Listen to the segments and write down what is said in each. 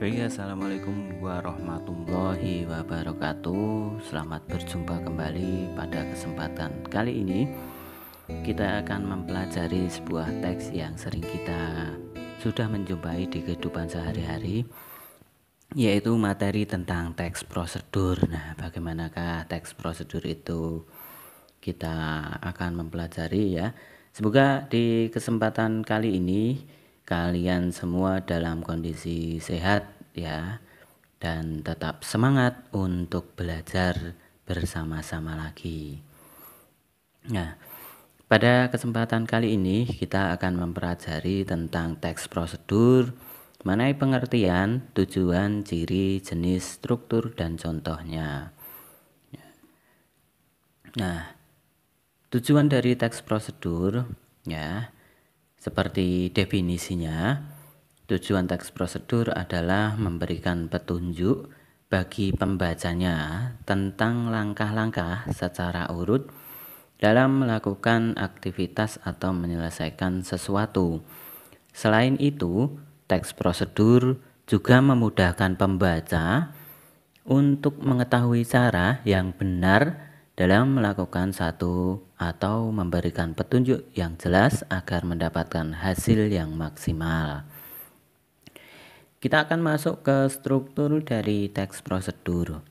Baik, assalamualaikum warahmatullahi wabarakatuh. Selamat berjumpa kembali pada kesempatan kali ini. Kita akan mempelajari sebuah teks yang sering kita sudah menjumpai di kehidupan sehari-hari, yaitu materi tentang teks prosedur. Nah, bagaimanakah teks prosedur itu? Kita akan mempelajari ya. Semoga di kesempatan kali ini kalian semua dalam kondisi sehat ya, dan tetap semangat untuk belajar bersama-sama lagi. Nah, pada kesempatan kali ini kita akan mempelajari tentang teks prosedur mengenai pengertian, tujuan, ciri, jenis, struktur, dan contohnya. Nah, tujuan dari teks prosedur ya, seperti definisinya, tujuan teks prosedur adalah memberikan petunjuk bagi pembacanya tentang langkah-langkah secara urut dalam melakukan aktivitas atau menyelesaikan sesuatu. Selain itu, teks prosedur juga memudahkan pembaca untuk mengetahui cara yang benar dalam melakukan satu atau memberikan petunjuk yang jelas agar mendapatkan hasil yang maksimal. Kita akan masuk ke struktur dari teks prosedur.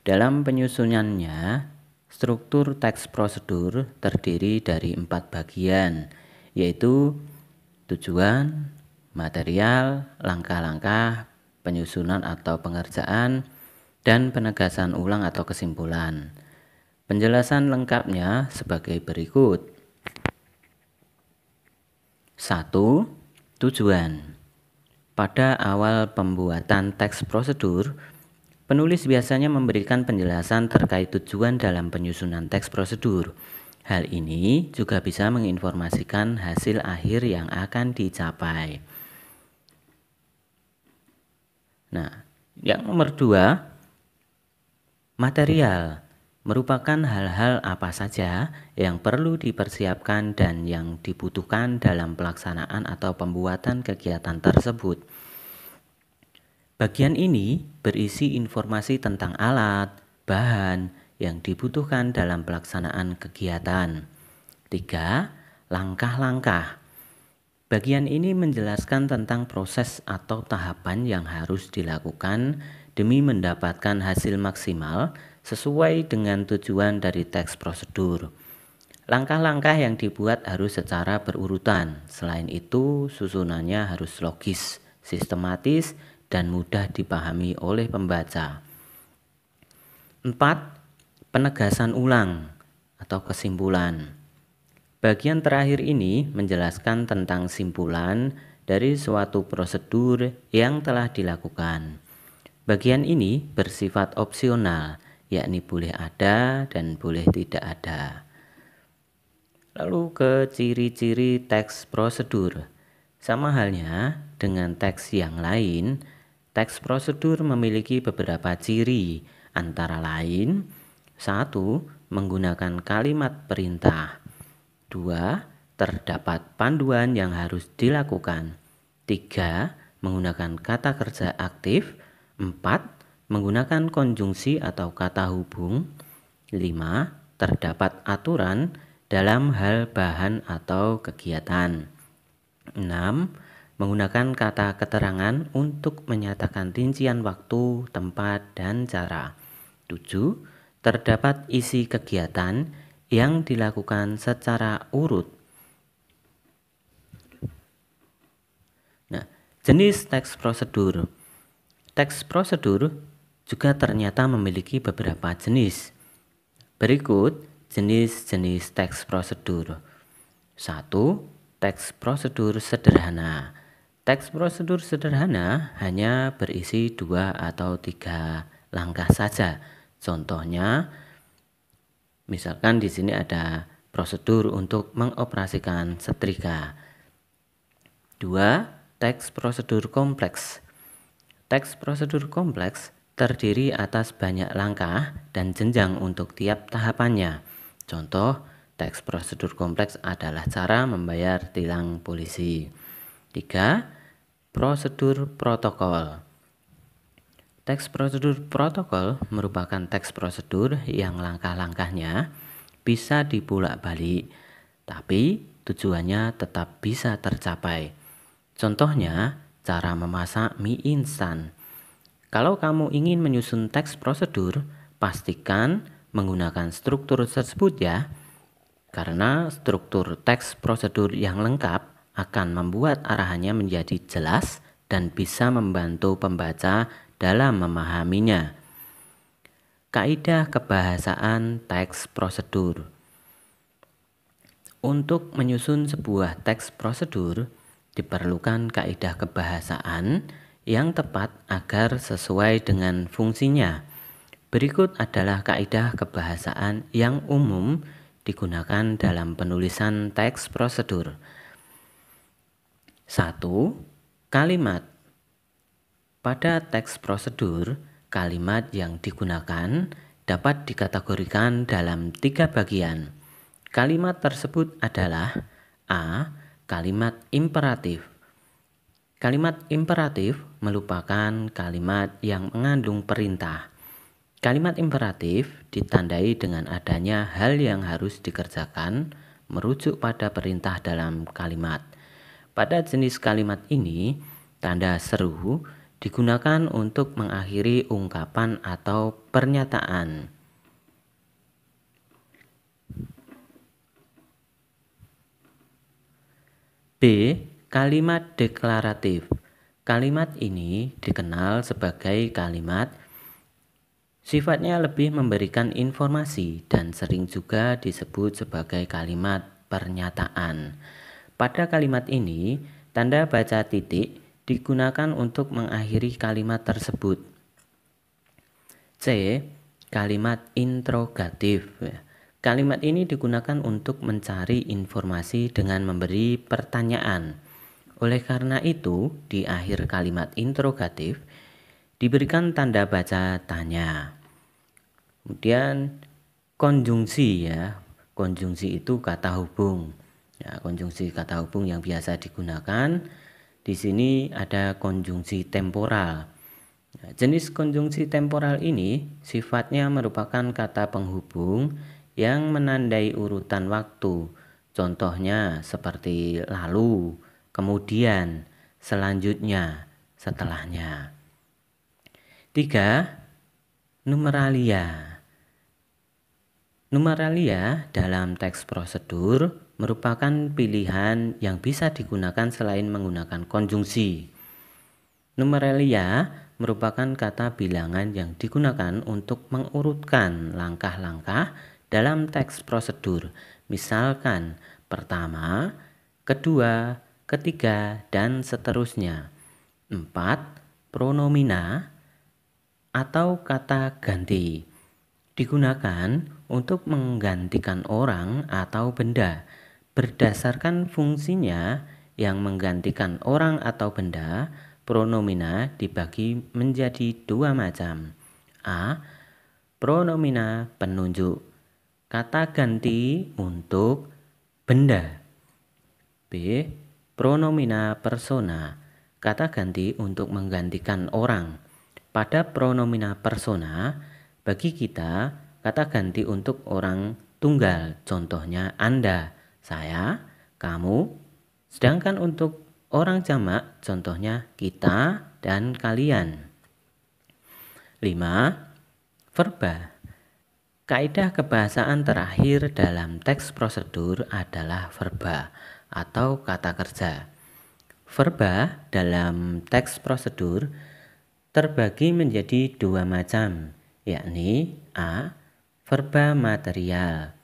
Dalam penyusunannya, struktur teks prosedur terdiri dari 4 bagian, yaitu tujuan, material, langkah-langkah, penyusunan atau pengerjaan, dan penegasan ulang atau kesimpulan. Penjelasan lengkapnya sebagai berikut. 1. Tujuan. Pada awal pembuatan teks prosedur, penulis biasanya memberikan penjelasan terkait tujuan dalam penyusunan teks prosedur. Hal ini juga bisa menginformasikan hasil akhir yang akan dicapai. Nah, yang nomor 2, material. Merupakan hal-hal apa saja yang perlu dipersiapkan dan yang dibutuhkan dalam pelaksanaan atau pembuatan kegiatan tersebut. Bagian ini berisi informasi tentang alat, bahan yang dibutuhkan dalam pelaksanaan kegiatan. 3. Langkah-langkah. Bagian ini menjelaskan tentang proses atau tahapan yang harus dilakukan demi mendapatkan hasil maksimal sesuai dengan tujuan dari teks prosedur. Langkah-langkah yang dibuat harus secara berurutan. Selain itu, susunannya harus logis, sistematis, dan mudah dipahami oleh pembaca. 4. Penegasan ulang atau kesimpulan. Bagian terakhir ini menjelaskan tentang simpulan dari suatu prosedur yang telah dilakukan. Bagian ini bersifat opsional, yakni boleh ada dan boleh tidak ada. Lalu ke ciri-ciri teks prosedur. Sama halnya dengan teks yang lain, teks prosedur memiliki beberapa ciri, antara lain: 1. Menggunakan kalimat perintah. 2. Terdapat panduan yang harus dilakukan. 3. Menggunakan kata kerja aktif. 4. Menggunakan konjungsi atau kata hubung. 5. Terdapat aturan dalam hal bahan atau kegiatan. 6. Menggunakan kata keterangan untuk menyatakan rincian waktu, tempat, dan cara. 7. Terdapat isi kegiatan yang dilakukan secara urut. Nah, jenis teks prosedur. Teks prosedur juga ternyata memiliki beberapa jenis. Berikut jenis-jenis teks prosedur. 1. Teks prosedur sederhana. Teks prosedur sederhana hanya berisi 2 atau 3 langkah saja. Contohnya, misalkan di sini ada prosedur untuk mengoperasikan setrika. 2. Teks prosedur kompleks. Teks prosedur kompleks terdiri atas banyak langkah dan jenjang untuk tiap tahapannya. Contoh, teks prosedur kompleks adalah cara membayar tilang polisi. 3. Prosedur protokol. Teks prosedur protokol merupakan teks prosedur yang langkah-langkahnya bisa dibulak-balik, tapi tujuannya tetap bisa tercapai. Contohnya, cara memasak mie instan. Kalau kamu ingin menyusun teks prosedur, pastikan menggunakan struktur tersebut ya, karena struktur teks prosedur yang lengkap akan membuat arahannya menjadi jelas dan bisa membantu pembaca dalam memahaminya. Kaidah kebahasaan teks prosedur. Untuk menyusun sebuah teks prosedur, diperlukan kaidah kebahasaan yang tepat agar sesuai dengan fungsinya. Berikut adalah kaidah kebahasaan yang umum digunakan dalam penulisan teks prosedur. 1. Kalimat. Pada teks prosedur, kalimat yang digunakan dapat dikategorikan dalam 3 bagian. Kalimat tersebut adalah A. Kalimat imperatif. Kalimat imperatif merupakan kalimat yang mengandung perintah. Kalimat imperatif ditandai dengan adanya hal yang harus dikerjakan, merujuk pada perintah dalam kalimat. Pada jenis kalimat ini, tanda seru digunakan untuk mengakhiri ungkapan atau pernyataan. B. Kalimat deklaratif. Kalimat ini dikenal sebagai kalimat sifatnya lebih memberikan informasi dan sering juga disebut sebagai kalimat pernyataan. Pada kalimat ini, tanda baca titik digunakan untuk mengakhiri kalimat tersebut. C. Kalimat interrogatif. Kalimat ini digunakan untuk mencari informasi dengan memberi pertanyaan. Oleh karena itu, di akhir kalimat interrogatif diberikan tanda baca tanya. Kemudian konjungsi ya. Konjungsi itu kata hubung. Ya, konjungsi kata hubung yang biasa digunakan. Di sini ada konjungsi temporal. Jenis konjungsi temporal ini sifatnya merupakan kata penghubung yang menandai urutan waktu. Contohnya seperti lalu, kemudian, selanjutnya, setelahnya. 3. Numeralia. Numeralia dalam teks prosedur merupakan pilihan yang bisa digunakan selain menggunakan konjungsi. Numeralia merupakan kata bilangan yang digunakan untuk mengurutkan langkah-langkah dalam teks prosedur, misalkan pertama, kedua, ketiga, dan seterusnya. 4. Pronomina atau kata ganti digunakan untuk menggantikan orang atau benda. Berdasarkan fungsinya yang menggantikan orang atau benda, pronomina dibagi menjadi 2 macam. A. Pronomina penunjuk. Kata ganti untuk benda. B. Pronomina persona. Kata ganti untuk menggantikan orang. Pada pronomina persona, bagi kita, kata ganti untuk orang tunggal. Contohnya Anda, saya, kamu. Sedangkan untuk orang jamak, contohnya kita dan kalian. 5. Verba. Kaidah kebahasaan terakhir dalam teks prosedur adalah verba atau kata kerja. Verba dalam teks prosedur terbagi menjadi 2 macam, yakni A. Verba material.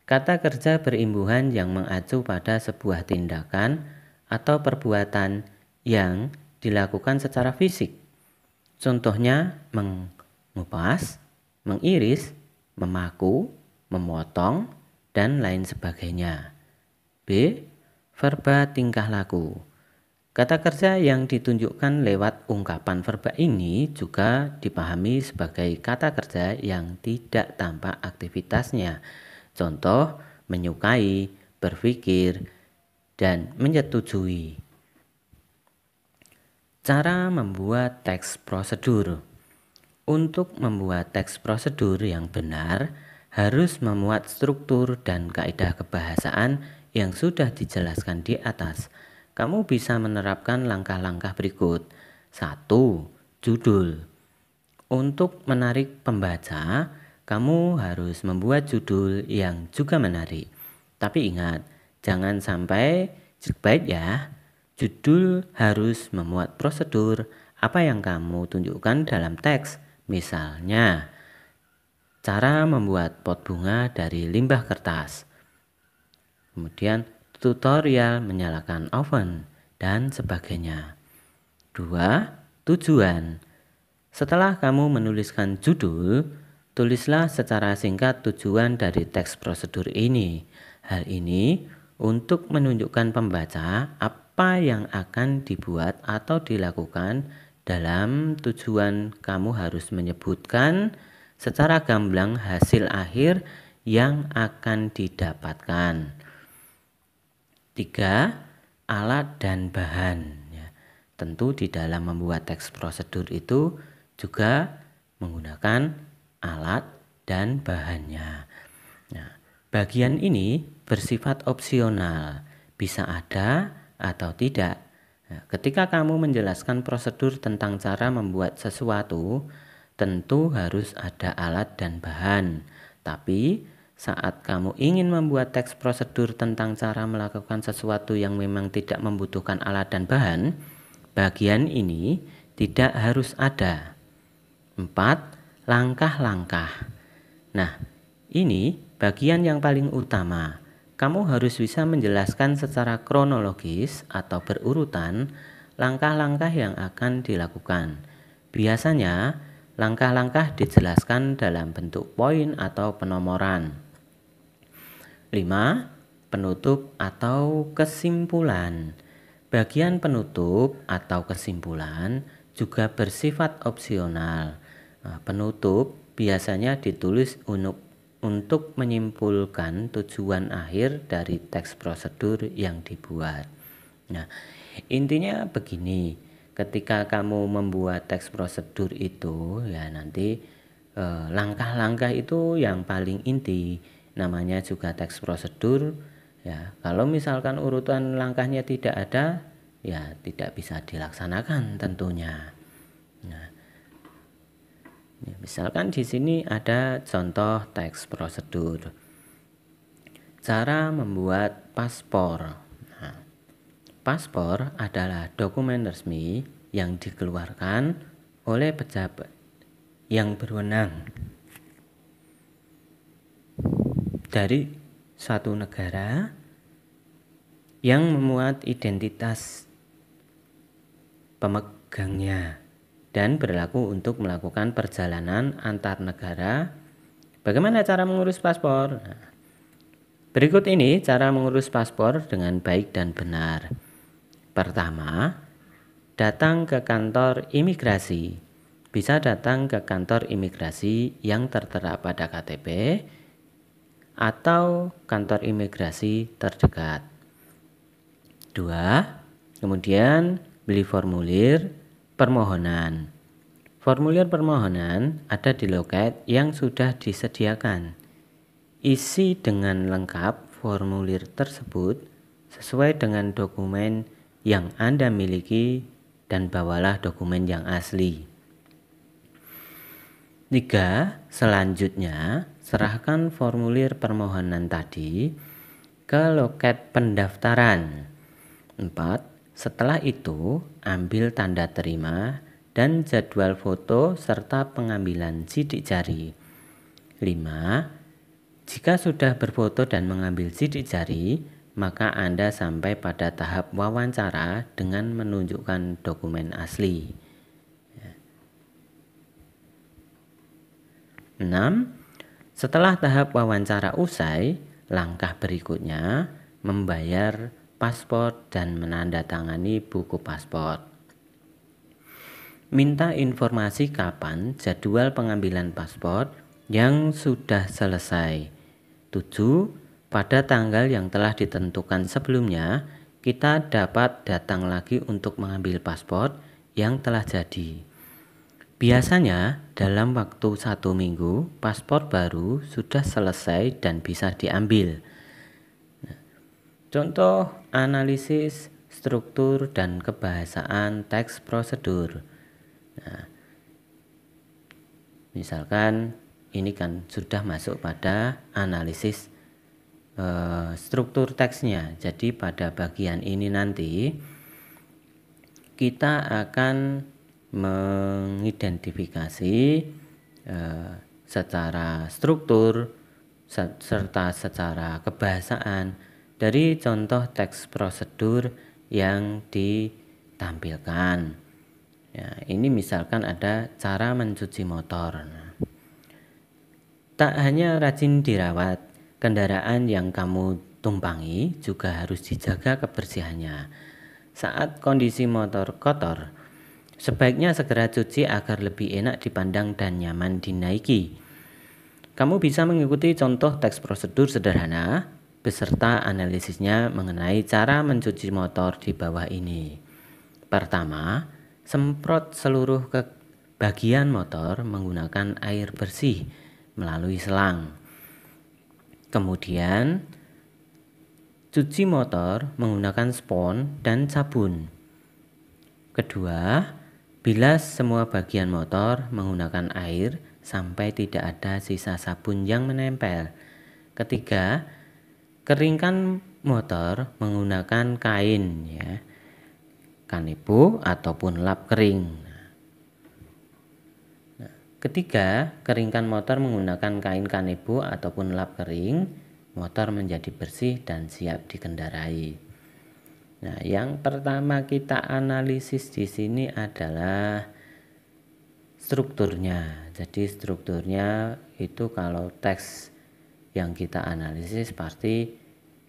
Kata kerja berimbuhan yang mengacu pada sebuah tindakan atau perbuatan yang dilakukan secara fisik. Contohnya mengupas, mengiris, memaku, memotong, dan lain sebagainya. B. Verba tingkah laku. Kata kerja yang ditunjukkan lewat ungkapan verba ini juga dipahami sebagai kata kerja yang tidak tampak aktivitasnya. Contoh, menyukai, berpikir, dan menyetujui. Cara membuat teks prosedur. Untuk membuat teks prosedur yang benar, harus memuat struktur dan kaidah kebahasaan yang sudah dijelaskan di atas. Kamu bisa menerapkan langkah-langkah berikut. 1. Judul. Untuk menarik pembaca, kamu harus membuat judul yang juga menarik. Tapi ingat, jangan sampai clickbait ya. Judul harus memuat prosedur apa yang kamu tunjukkan dalam teks. Misalnya, cara membuat pot bunga dari limbah kertas. Kemudian, tutorial menyalakan oven dan sebagainya. 2. Tujuan. Setelah kamu menuliskan judul, tulislah secara singkat tujuan dari teks prosedur ini. Hal ini untuk menunjukkan pembaca apa yang akan dibuat atau dilakukan. Dalam tujuan, kamu harus menyebutkan secara gamblang hasil akhir yang akan didapatkan. 3. Alat dan bahan. Tentu di dalam membuat teks prosedur itu juga menggunakan alat dan bahannya. Nah, bagian ini bersifat opsional, bisa ada atau tidak. Nah, ketika kamu menjelaskan prosedur tentang cara membuat sesuatu, tentu harus ada alat dan bahan. Tapi saat kamu ingin membuat teks prosedur tentang cara melakukan sesuatu yang memang tidak membutuhkan alat dan bahan, bagian ini tidak harus ada. 4. Langkah-langkah. Nah, ini bagian yang paling utama. Kamu harus bisa menjelaskan secara kronologis atau berurutan langkah-langkah yang akan dilakukan. Biasanya, langkah-langkah dijelaskan dalam bentuk poin atau penomoran. 5. Penutup atau kesimpulan. Bagian penutup atau kesimpulan juga bersifat opsional. Penutup biasanya ditulis untuk menyimpulkan tujuan akhir dari teks prosedur yang dibuat. Nah, intinya begini, ketika kamu membuat teks prosedur itu ya nanti langkah-langkah itu yang paling inti, namanya juga teks prosedur ya. Kalau misalkan urutan langkahnya tidak ada, ya tidak bisa dilaksanakan tentunya. Nah, misalkan di sini ada contoh teks prosedur. Cara membuat paspor. Nah, paspor adalah dokumen resmi yang dikeluarkan oleh pejabat yang berwenang dari suatu negara yang memuat identitas pemegangnya dan berlaku untuk melakukan perjalanan antar negara. Bagaimana cara mengurus paspor? Nah, berikut ini cara mengurus paspor dengan baik dan benar. Pertama, datang ke kantor imigrasi. Bisa datang ke kantor imigrasi yang tertera pada KTP atau kantor imigrasi terdekat. 2. Kemudian beli formulir permohonan. Formulir permohonan ada di loket yang sudah disediakan. Isi dengan lengkap formulir tersebut sesuai dengan dokumen yang Anda miliki dan bawalah dokumen yang asli. 3. Selanjutnya, serahkan formulir permohonan tadi ke loket pendaftaran. 4. Setelah itu, ambil tanda terima dan jadwal foto serta pengambilan sidik jari. 5. Jika sudah berfoto dan mengambil sidik jari, maka Anda sampai pada tahap wawancara dengan menunjukkan dokumen asli. 6. Setelah tahap wawancara usai, langkah berikutnya membayar paspor dan menandatangani buku paspor. Minta informasi kapan jadwal pengambilan paspor yang sudah selesai. 7. Pada tanggal yang telah ditentukan sebelumnya, kita dapat datang lagi untuk mengambil paspor yang telah jadi. Biasanya dalam waktu 1 minggu paspor baru sudah selesai dan bisa diambil. Contoh analisis struktur dan kebahasaan teks prosedur. Misalkan ini kan sudah masuk pada analisis struktur teksnya. Jadi pada bagian ini nanti kita akan mengidentifikasi secara struktur serta secara kebahasaan dari contoh teks prosedur yang ditampilkan. Ya, ini misalkan ada cara mencuci motor. Tak hanya rajin dirawat, kendaraan yang kamu tumpangi juga harus dijaga kebersihannya. Saat kondisi motor kotor, sebaiknya segera cuci agar lebih enak dipandang dan nyaman dinaiki. Kamu bisa mengikuti contoh teks prosedur sederhana beserta analisisnya mengenai cara mencuci motor di bawah ini. Pertama, semprot seluruh bagian motor menggunakan air bersih melalui selang. Kemudian, cuci motor menggunakan spons dan sabun. Kedua, bilas semua bagian motor menggunakan air sampai tidak ada sisa sabun yang menempel. Ketiga, keringkan motor menggunakan kain, ya, kanebo ataupun lap kering. Ketiga, keringkan motor menggunakan kain kanebo ataupun lap kering, motor menjadi bersih dan siap dikendarai. Nah, yang pertama kita analisis di sini adalah strukturnya. Jadi strukturnya itu kalau teks yang kita analisis pasti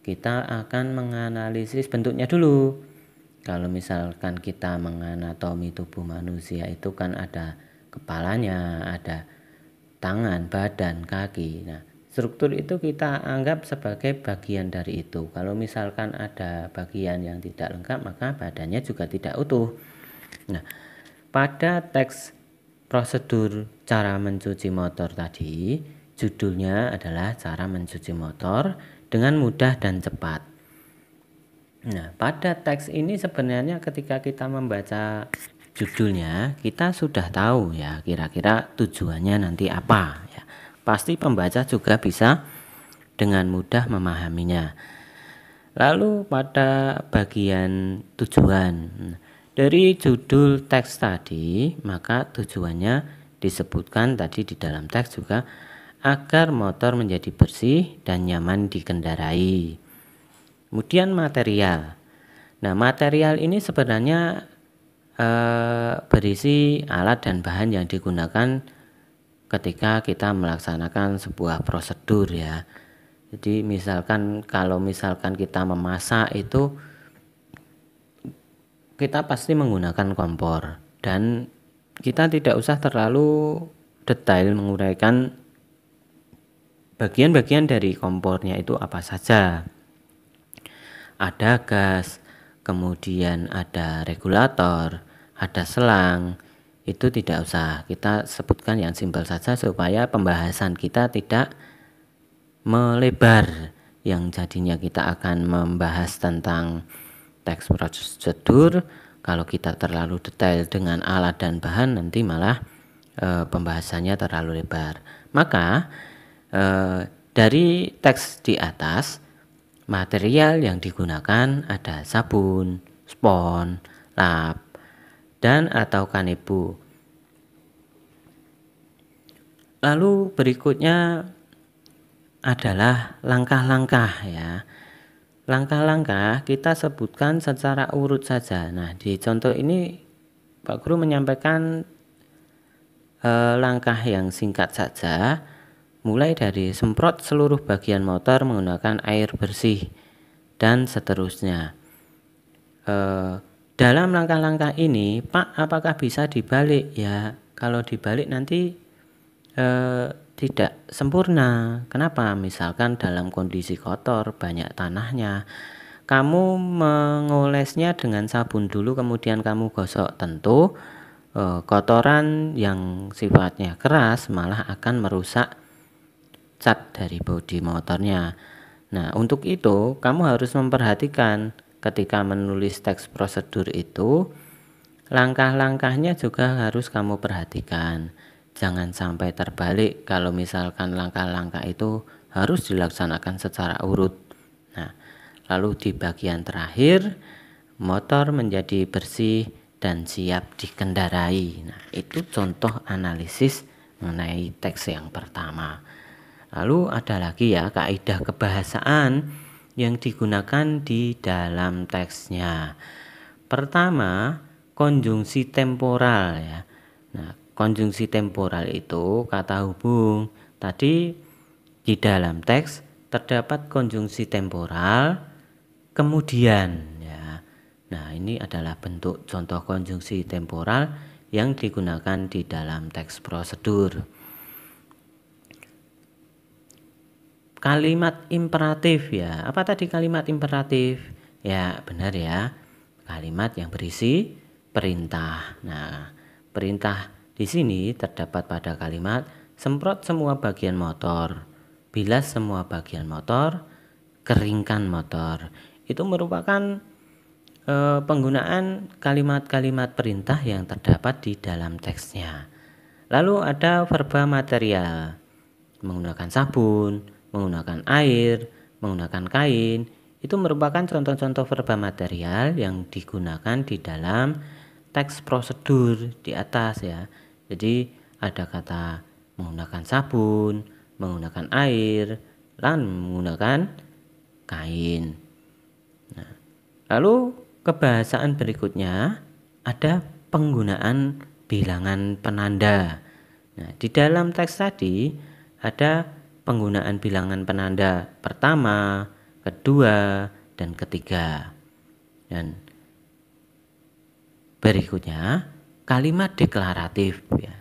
kita akan menganalisis bentuknya dulu. Kalau misalkan kita menganatomi tubuh manusia itu kan ada kepalanya, ada tangan, badan, kaki. Nah, struktur itu kita anggap sebagai bagian dari itu. Kalau misalkan ada bagian yang tidak lengkap, maka badannya juga tidak utuh. Nah, pada teks prosedur cara mencuci motor tadi, judulnya adalah cara mencuci motor dengan mudah dan cepat. Nah, pada teks ini sebenarnya ketika kita membaca judulnya, kita sudah tahu ya kira-kira tujuannya nanti apa ya. Pasti pembaca juga bisa dengan mudah memahaminya. Lalu pada bagian tujuan, dari judul teks tadi, maka tujuannya disebutkan tadi di dalam teks juga agar motor menjadi bersih dan nyaman dikendarai. Kemudian material. Nah, material ini sebenarnya berisi alat dan bahan yang digunakan ketika kita melaksanakan sebuah prosedur ya. Jadi misalkan kalau misalkan kita memasak itu kita pasti menggunakan kompor dan kita tidak usah terlalu detail menguraikan bagian-bagian dari kompornya itu apa saja. Ada gas, kemudian ada regulator, ada selang. Itu tidak usah, kita sebutkan yang simpel saja supaya pembahasan kita tidak melebar, yang jadinya kita akan membahas tentang teks prosedur. Kalau kita terlalu detail dengan alat dan bahan, nanti malah pembahasannya terlalu lebar. Maka dari teks di atas, material yang digunakan ada sabun, spons, lap, dan atau kanebo. Lalu berikutnya adalah langkah-langkah ya. Langkah-langkah kita sebutkan secara urut saja. Nah, di contoh ini Pak Guru menyampaikan langkah yang singkat saja, mulai dari semprot seluruh bagian motor menggunakan air bersih dan seterusnya. Dalam langkah-langkah ini, Pak, apakah bisa dibalik? Ya, kalau dibalik nanti tidak sempurna. Kenapa? Misalkan dalam kondisi kotor, banyak tanahnya, kamu mengolesnya dengan sabun dulu, kemudian kamu gosok, tentu kotoran yang sifatnya keras malah akan merusak cat dari bodi motornya. Nah, untuk itu kamu harus memperhatikan ketika menulis teks prosedur itu, langkah-langkahnya juga harus kamu perhatikan. Jangan sampai terbalik kalau misalkan langkah-langkah itu harus dilaksanakan secara urut. Nah, lalu di bagian terakhir, motor menjadi bersih dan siap dikendarai. Nah, itu contoh analisis mengenai teks yang pertama. Lalu ada lagi ya kaidah kebahasaan yang digunakan di dalam teksnya. Pertama, konjungsi temporal ya. Nah, konjungsi temporal itu kata hubung. Tadi di dalam teks terdapat konjungsi temporal kemudian ya. Nah, ini adalah bentuk contoh konjungsi temporal yang digunakan di dalam teks prosedur. Kalimat imperatif ya. Apa tadi kalimat imperatif? Ya, benar ya. Kalimat yang berisi perintah. Nah, perintah di sini terdapat pada kalimat semprot semua bagian motor, bilas semua bagian motor, keringkan motor. Itu merupakan penggunaan kalimat-kalimat perintah yang terdapat di dalam teksnya. Lalu ada verba material, menggunakan sabun, menggunakan air, menggunakan kain. Itu merupakan contoh-contoh verba material yang digunakan di dalam teks prosedur di atas ya. Jadi ada kata menggunakan sabun, menggunakan air, dan menggunakan kain. Nah, lalu kebahasaan berikutnya ada penggunaan bilangan penanda. Nah, di dalam teks tadi ada penggunaan bilangan penanda pertama, kedua, dan ketiga. Dan berikutnya kalimat deklaratif ya.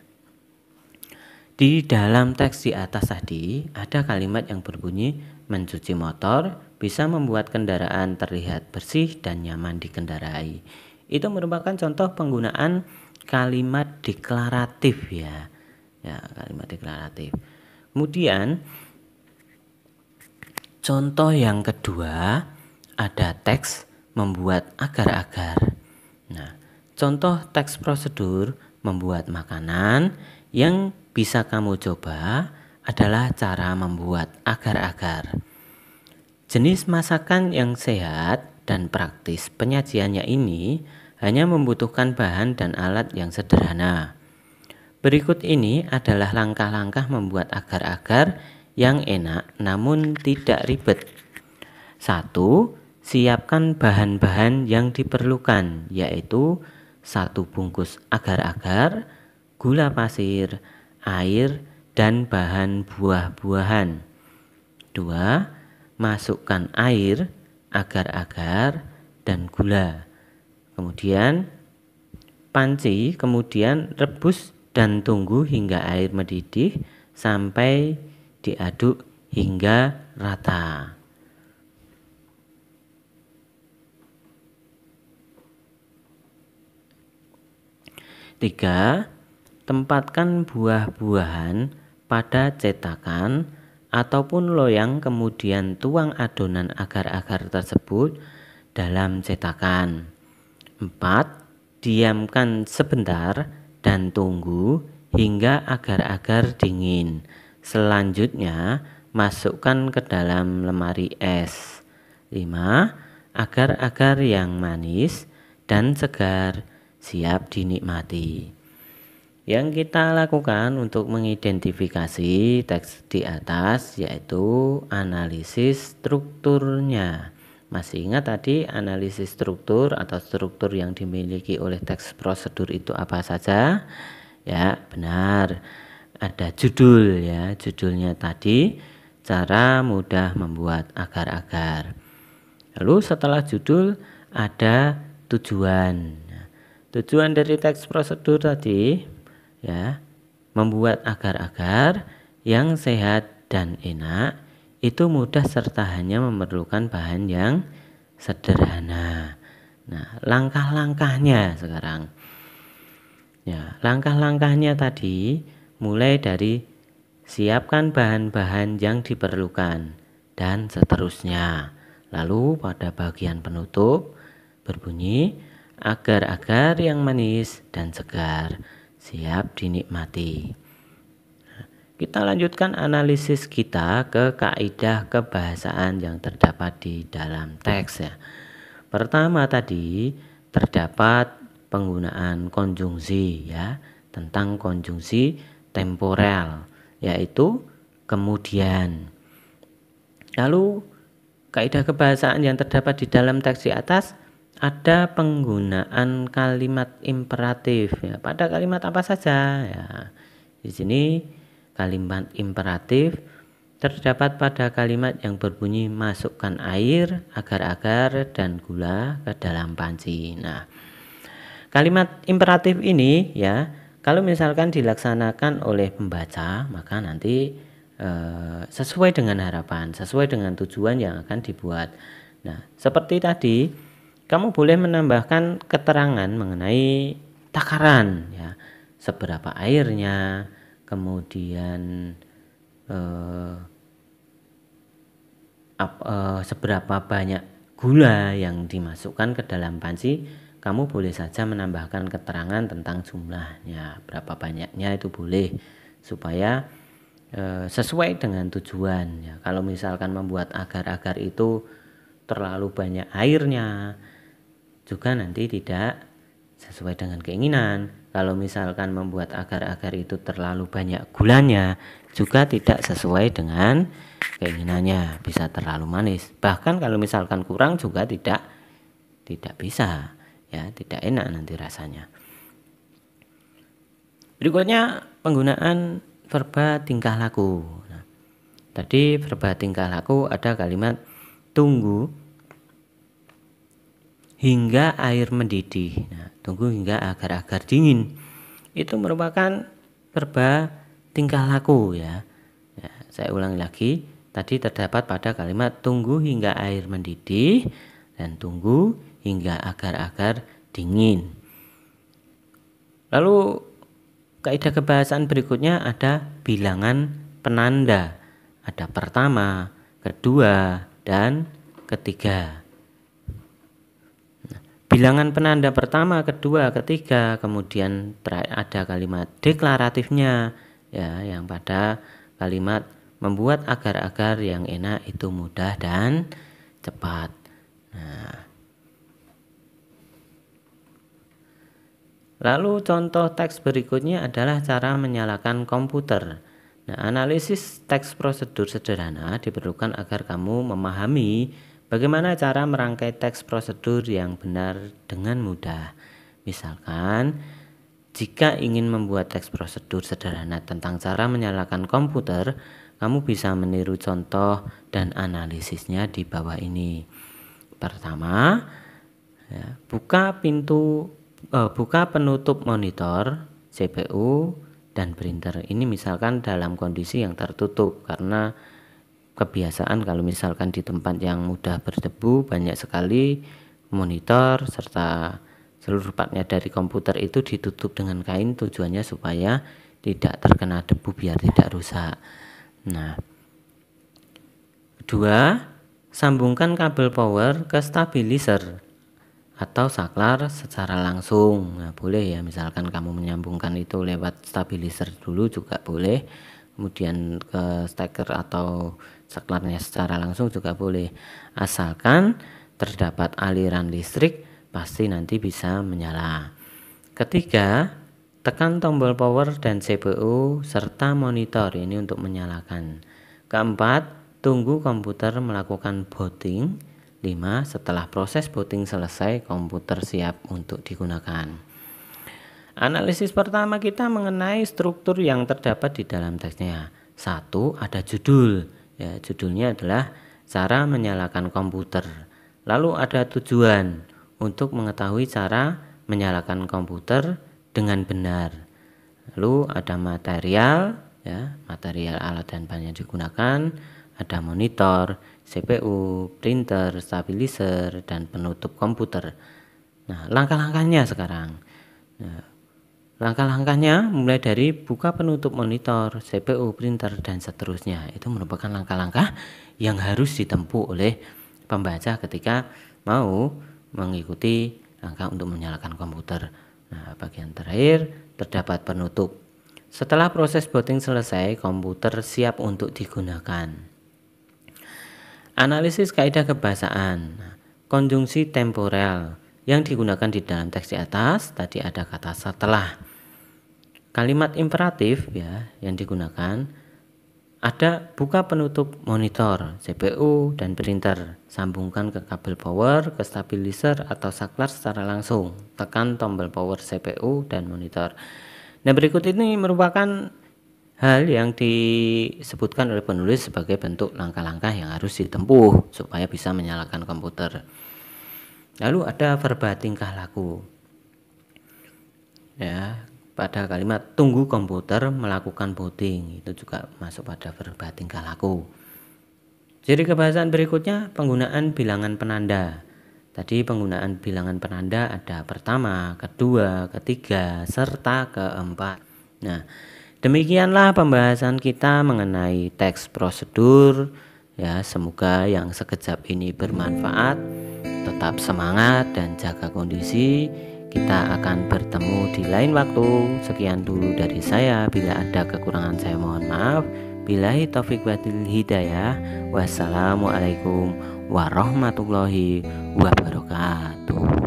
Di dalam teks di atas tadi ada kalimat yang berbunyi mencuci motor bisa membuat kendaraan terlihat bersih dan nyaman dikendarai. Itu merupakan contoh penggunaan kalimat deklaratif ya. Ya, kalimat deklaratif. Kemudian contoh yang kedua ada teks membuat agar-agar. Nah, contoh teks prosedur membuat makanan yang bisa kamu coba adalah cara membuat agar-agar. Jenis masakan yang sehat dan praktis penyajiannya ini hanya membutuhkan bahan dan alat yang sederhana. Berikut ini adalah langkah-langkah membuat agar-agar yang enak namun tidak ribet. 1. Siapkan bahan-bahan yang diperlukan, yaitu 1 bungkus agar-agar, gula pasir, air, dan bahan buah-buahan. 2. Masukkan air, agar-agar, dan gula. Kemudian panci, kemudian rebus dan tunggu hingga air mendidih sampai diaduk hingga rata. Tiga, tempatkan buah-buahan pada cetakan ataupun loyang, kemudian tuang adonan agar-agar tersebut dalam cetakan. 4. Diamkan sebentar dan tunggu hingga agar-agar dingin. Selanjutnya, masukkan ke dalam lemari es. 5. Agar-agar yang manis dan segar siap dinikmati. Yang kita lakukan untuk mengidentifikasi teks di atas yaitu analisis strukturnya. Masih ingat tadi analisis struktur atau struktur yang dimiliki oleh teks prosedur itu apa saja? Ya, benar. Ada judul ya. Judulnya tadi cara mudah membuat agar-agar. Lalu setelah judul ada tujuan. Tujuan dari teks prosedur tadi ya, membuat agar-agar yang sehat dan enak, itu mudah serta hanya memerlukan bahan yang sederhana. Nah, langkah-langkahnya sekarang. Ya, langkah-langkahnya tadi mulai dari siapkan bahan-bahan yang diperlukan dan seterusnya. Lalu pada bagian penutup berbunyi agar-agar yang manis dan segar siap dinikmati. Kita lanjutkan analisis kita ke kaidah kebahasaan yang terdapat di dalam teks ya. Pertama tadi terdapat penggunaan konjungsi ya, tentang konjungsi temporal yaitu kemudian. Lalu kaidah kebahasaan yang terdapat di dalam teks di atas ada penggunaan kalimat imperatif ya. Pada kalimat apa saja ya. Di sini kalimat imperatif terdapat pada kalimat yang berbunyi masukkan air, agar-agar, dan gula ke dalam panci. Nah, kalimat imperatif ini ya, kalau misalkan dilaksanakan oleh pembaca, maka nanti sesuai dengan harapan, sesuai dengan tujuan yang akan dibuat. Nah, seperti tadi, kamu boleh menambahkan keterangan mengenai takaran ya, seberapa airnya, kemudian seberapa banyak gula yang dimasukkan ke dalam panci. Kamu boleh saja menambahkan keterangan tentang jumlahnya, berapa banyaknya itu boleh, supaya sesuai dengan tujuan ya. Kalau misalkan membuat agar-agar itu terlalu banyak airnya juga nanti tidak sesuai dengan keinginan. Kalau misalkan membuat agar-agar itu terlalu banyak gulanya juga tidak sesuai dengan keinginannya, bisa terlalu manis. Bahkan kalau misalkan kurang juga tidak bisa ya, tidak enak nanti rasanya. Berikutnya penggunaan verba tingkah laku. Nah, tadi verba tingkah laku ada kalimat tunggu hingga air mendidih. Nah, tunggu hingga agar-agar dingin itu merupakan verba tingkah laku ya. Ya, saya ulangi lagi, tadi terdapat pada kalimat tunggu hingga air mendidih dan tunggu hingga agar-agar dingin. Lalu kaidah kebahasaan berikutnya ada bilangan penanda. Ada pertama, kedua, dan ketiga. Bilangan penanda pertama, kedua, ketiga, kemudian ada kalimat deklaratifnya ya, yang pada kalimat membuat agar-agar yang enak itu mudah dan cepat. Nah, lalu contoh teks berikutnya adalah cara menyalakan komputer. Nah, analisis teks prosedur sederhana diperlukan agar kamu memahami bagaimana cara merangkai teks prosedur yang benar dengan mudah. Misalkan, jika ingin membuat teks prosedur sederhana tentang cara menyalakan komputer, kamu bisa meniru contoh dan analisisnya di bawah ini. Pertama, ya, buka penutup monitor, CPU, dan printer. Ini misalkan dalam kondisi yang tertutup, karena kebiasaan kalau misalkan di tempat yang mudah berdebu banyak sekali monitor serta seluruh partnya dari komputer itu ditutup dengan kain, tujuannya supaya tidak terkena debu biar tidak rusak. Nah, kedua, sambungkan kabel power ke stabilizer atau saklar secara langsung. Nah, boleh ya, misalkan kamu menyambungkan itu lewat stabilizer dulu juga boleh, kemudian ke steker atau saklarnya secara langsung juga boleh, asalkan terdapat aliran listrik pasti nanti bisa menyala. Ketiga, tekan tombol power dan CPU serta monitor ini untuk menyalakan. Keempat, tunggu komputer melakukan booting. 5. Setelah proses booting selesai, komputer siap untuk digunakan. Analisis pertama kita mengenai struktur yang terdapat di dalam teksnya. 1. Ada judul. Ya, judulnya adalah cara menyalakan komputer. Lalu ada tujuan untuk mengetahui cara menyalakan komputer dengan benar. Lalu ada material, ya, material alat dan bahan yang digunakan. Ada monitor, CPU, printer, stabilizer, dan penutup komputer. Nah, langkah-langkahnya sekarang. Nah, Langkah-langkahnya mulai dari buka penutup monitor, CPU, printer, dan seterusnya. Itu merupakan langkah-langkah yang harus ditempuh oleh pembaca ketika mau mengikuti langkah untuk menyalakan komputer. Nah, bagian terakhir terdapat penutup. Setelah proses booting selesai, komputer siap untuk digunakan. Analisis kaidah kebahasaan. Konjungsi temporal yang digunakan di dalam teks di atas, tadi ada kata setelah. Kalimat imperatif ya yang digunakan ada buka penutup monitor, CPU dan printer, sambungkan ke kabel power, ke stabilizer atau saklar secara langsung, tekan tombol power CPU dan monitor. Nah, berikut ini merupakan hal yang disebutkan oleh penulis sebagai bentuk langkah-langkah yang harus ditempuh supaya bisa menyalakan komputer. Lalu ada verba tingkah laku. Ya, pada kalimat tunggu komputer melakukan booting, itu juga masuk pada verba tingkah laku. Ciri kebahasaan berikutnya penggunaan bilangan penanda. Tadi penggunaan bilangan penanda ada pertama, kedua, ketiga, serta keempat. Nah, demikianlah pembahasan kita mengenai teks prosedur. Ya, semoga yang sekejap ini bermanfaat. Tetap semangat dan jaga kondisi. Kita akan bertemu di lain waktu. Sekian dulu dari saya. Bila ada kekurangan saya mohon maaf. Billahi taufiq wal hidayah. Wassalamualaikum warahmatullahi wabarakatuh.